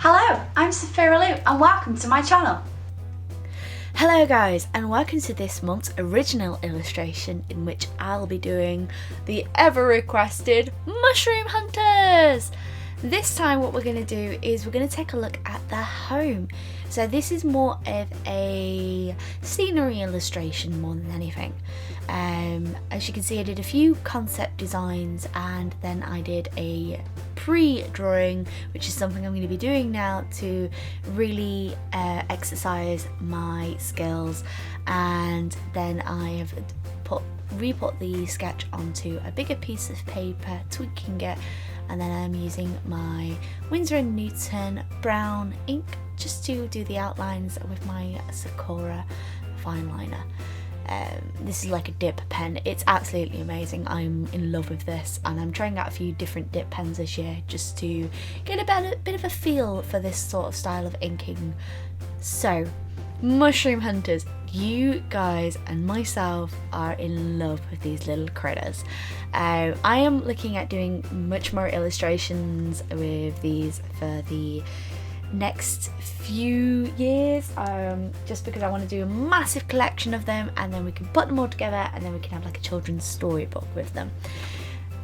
Hello, I'm Sophiralou and welcome to my channel. Hello guys, and welcome to this month's original illustration in which I'll be doing the ever requested Mushroom Hunters. This time what we're going to do is we're going to take a look at the home. So this is more of a scenery illustration more than anything. As you can see, I did a few concept designs and then I did a pre-drawing, which is something I'm going to be doing now to really exercise my skills, and then I have re-put the sketch onto a bigger piece of paper, tweaking it, and then I'm using my Windsor and Newton brown ink just to do the outlines with my Sakura fine liner. This is like a dip pen. It's absolutely amazing. I'm in love with this, and I'm trying out a few different dip pens this year just to get a bit of a feel for this sort of style of inking. So, Mushroom Hunters, you guys and myself are in love with these little critters. I am looking at doing much more illustrations with these for the next few years, just because I want to do a massive collection of them, and then we can put them all together and then we can have like a children's storybook with them.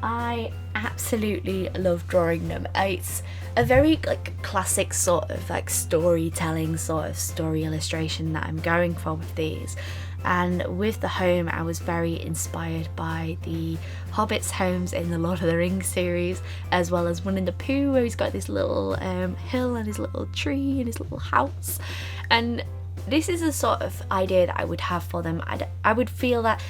I absolutely love drawing them. It's a very like classic sort of like storytelling sort of story illustration that I'm going for with these. And with the home, I was very inspired by the Hobbit's homes in the Lord of the Rings series, as well as Winnie the Pooh, where he's got this little hill and his little tree and his little house. And this is the sort of idea that I would have for them. I would feel that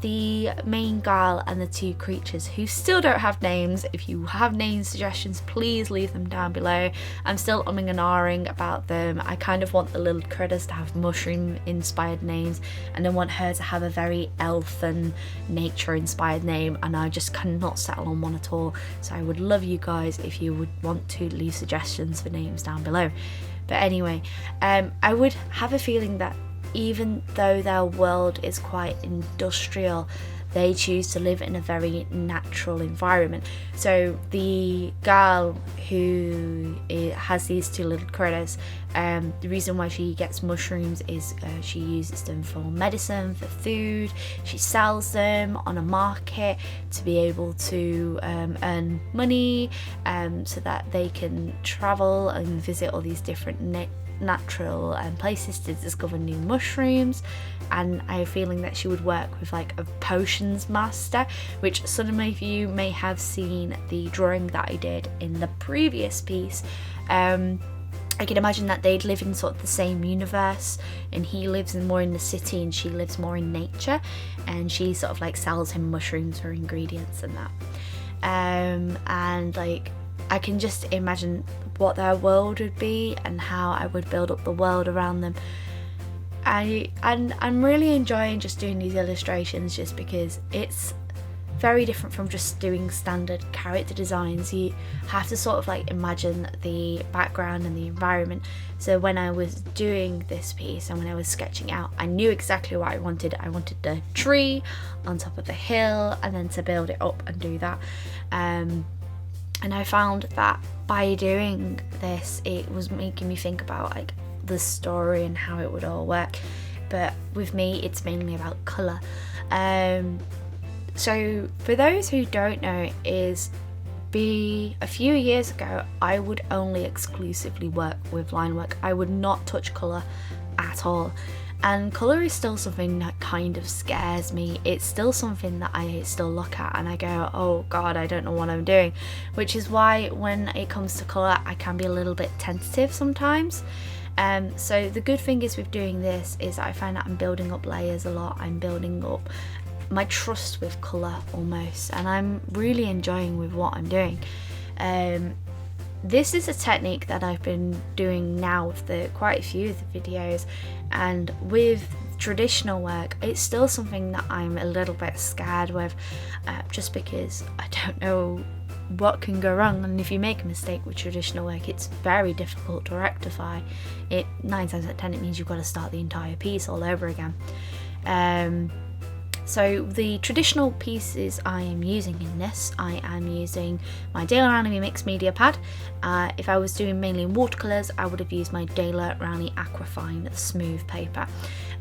the main girl and the two creatures who still don't have names, if you have name suggestions, please leave them down below. I'm still umming and ahhing about them. I kind of want the little critters to have mushroom inspired names, and I want her to have a very elfin nature inspired name, and I just cannot settle on one at all. So I would love you guys if you would want to leave suggestions for names down below. But anyway, I would have a feeling that even though their world is quite industrial, they choose to live in a very natural environment. So the girl who has these two little critters, the reason why she gets mushrooms is she uses them for medicine, for food. She sells them on a market to be able to earn money, so that they can travel and visit all these different natural places to discover new mushrooms. And I have a feeling that she would work with like a potions master, which some of you may have seen the drawing that I did in the previous piece. I can imagine that they'd live in sort of the same universe, and he lives more in the city and she lives more in nature, and she sort of like sells him mushrooms or ingredients and that. And like I can just imagine what their world would be and how I would build up the world around them. I'm really enjoying just doing these illustrations, just because it's very different from just doing standard character designs. You have to sort of like imagine the background and the environment. So when I was doing this piece and when I was sketching out, I knew exactly what I wanted. I wanted the tree on top of the hill, and then to build it up and do that. And I found that by doing this, it was making me think about like the story and how it would all work. But with me, it's mainly about colour. So for those who don't know, a few years ago, I would only exclusively work with line work. I would not touch colour at all. And colour is still something that kind of scares me. It's still something that I still look at and I go, oh god, I don't know what I'm doing. Which is why when it comes to colour, I can be a little bit tentative sometimes. So the good thing is with doing this is I find that I'm building up layers a lot. I'm building up my trust with colour almost, and I'm really enjoying with what I'm doing. This is a technique that I've been doing now with quite a few of the videos, and with traditional work it's still something that I'm a little bit scared with, just because I don't know what can go wrong, and if you make a mistake with traditional work it's very difficult to rectify it. 9 times out of 10 it means you've got to start the entire piece all over again. So the traditional pieces I am using in this, I am using my Daler Rowney mixed media pad. If I was doing mainly watercolours, I would have used my Daler Rowney Aquafine smooth paper.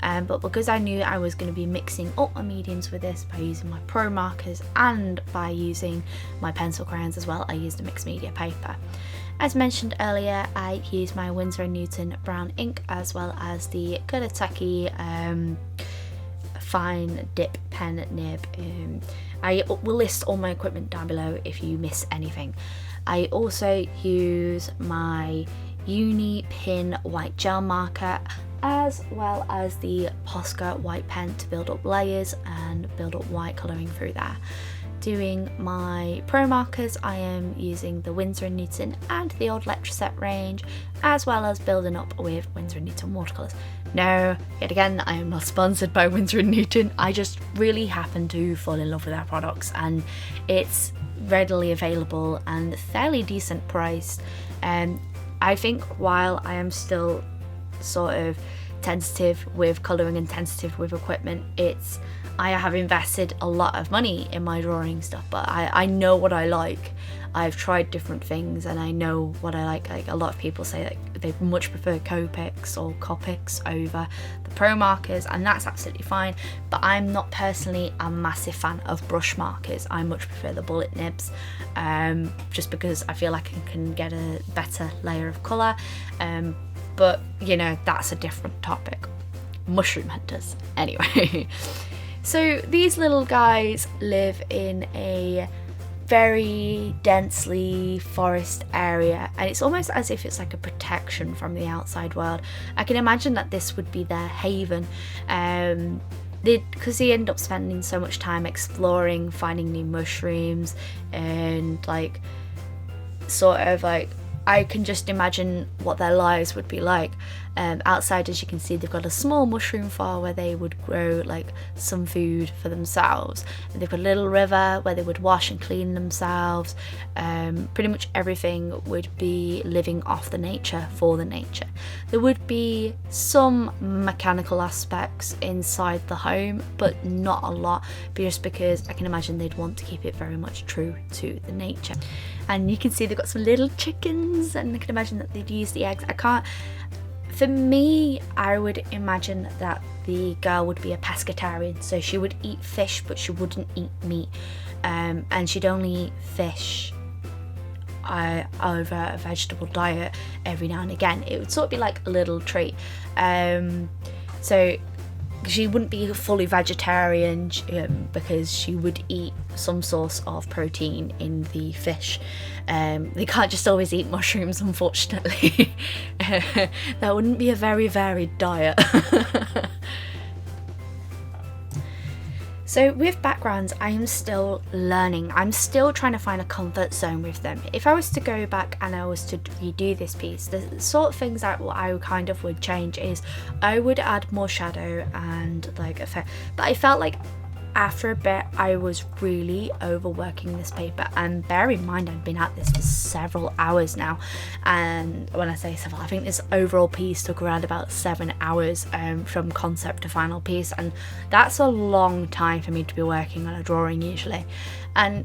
But because I knew I was going to be mixing up my mediums with this by using my pro markers and by using my pencil crayons as well, I used a mixed media paper. As mentioned earlier, I used my Windsor and Newton brown ink as well as the Kuretake fine dip pen nib. I will list all my equipment down below if you miss anything. I also use my Uni Pin white gel marker as well as the Posca white pen to build up layers and build up white colouring through there. Doing my pro markers, I am using the Windsor and Newton and the old Letraset range, as well as building up with Windsor and Newton watercolours. No, yet again, I am not sponsored by Windsor and Newton. I just really happen to fall in love with their products, and it's readily available and fairly decent priced. I think while I am still sort of tentative with colouring and tentative with equipment, I have invested a lot of money in my drawing stuff, but I know what I like. I've tried different things and I know what I like. Like, a lot of people say that they much prefer Copics or Copics over the pro markers, and that's absolutely fine, but I'm not personally a massive fan of brush markers. I much prefer the bullet nibs, just because I feel like I can get a better layer of colour, but you know, that's a different topic. Mushroom hunters, anyway. So these little guys live in a very densely forest area, and it's almost as if it's like a protection from the outside world. I can imagine that this would be their haven, because they end up spending so much time exploring, finding new mushrooms, and like sort of like, I can just imagine what their lives would be like. Outside, as you can see, they've got a small mushroom farm where they would grow like some food for themselves. And they've got a little river where they would wash and clean themselves. Pretty much everything would be living off the nature, for the nature. There would be some mechanical aspects inside the home, but not a lot, just because I can imagine they'd want to keep it very much true to the nature. And you can see they've got some little chickens, and I can imagine that they'd use the eggs. For me, I would imagine that the girl would be a pescatarian, so she would eat fish but she wouldn't eat meat, and she'd only eat fish over a vegetable diet every now and again. It would sort of be like a little treat. So she wouldn't be fully vegetarian, because she would eat some source of protein in the fish. They can't just always eat mushrooms, unfortunately. That wouldn't be a very varied diet. So with backgrounds, I am still learning. I'm still trying to find a comfort zone with them. If I was to go back and I was to redo this piece, the sort of things that I kind of would change is I would add more shadow and like effect. But I felt like after a bit I was really overworking this paper, and bear in mind I'd been at this for several hours now, and when I say several, I think this overall piece took around about 7 hours from concept to final piece, and that's a long time for me to be working on a drawing usually. And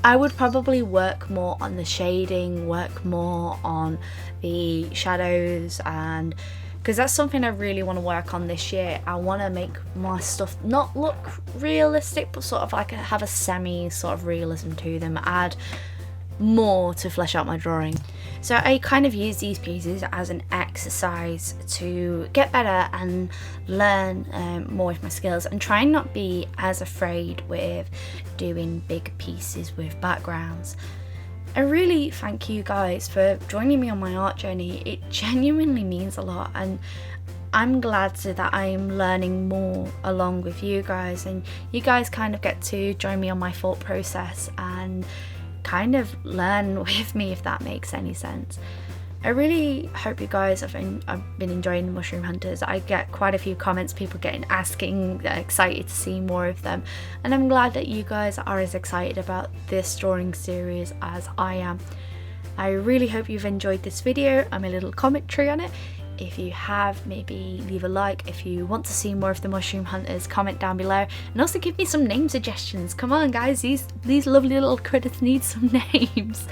I would probably work more on the shading, work more on the shadows, and because that's something I really want to work on this year. I want to make my stuff not look realistic, but sort of like have a semi sort of realism to them, add more to flesh out my drawing. So I kind of use these pieces as an exercise to get better and learn more with my skills, and try and not be as afraid with doing big pieces with backgrounds. I really thank you guys for joining me on my art journey. It genuinely means a lot, and I'm glad that I'm learning more along with you guys, and you guys kind of get to join me on my thought process and kind of learn with me, if that makes any sense. I really hope you guys have been enjoying Mushroom Hunters. I get quite a few comments, people asking, excited to see more of them, and I'm glad that you guys are as excited about this drawing series as I am. I really hope you've enjoyed this video and my little commentary on it. If you have, maybe leave a like. If you want to see more of the mushroom hunters, comment down below, and also give me some name suggestions. Come on guys, these lovely little critters need some names.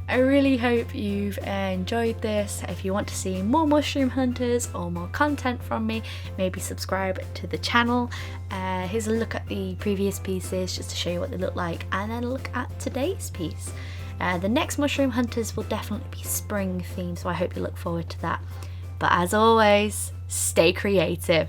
I really hope you've enjoyed this. If you want to see more mushroom hunters or more content from me, maybe subscribe to the channel. Here's a look at the previous pieces just to show you what they look like, and then look at today's piece. The next mushroom hunters will definitely be spring themed, so I hope you look forward to that. But as always, stay creative.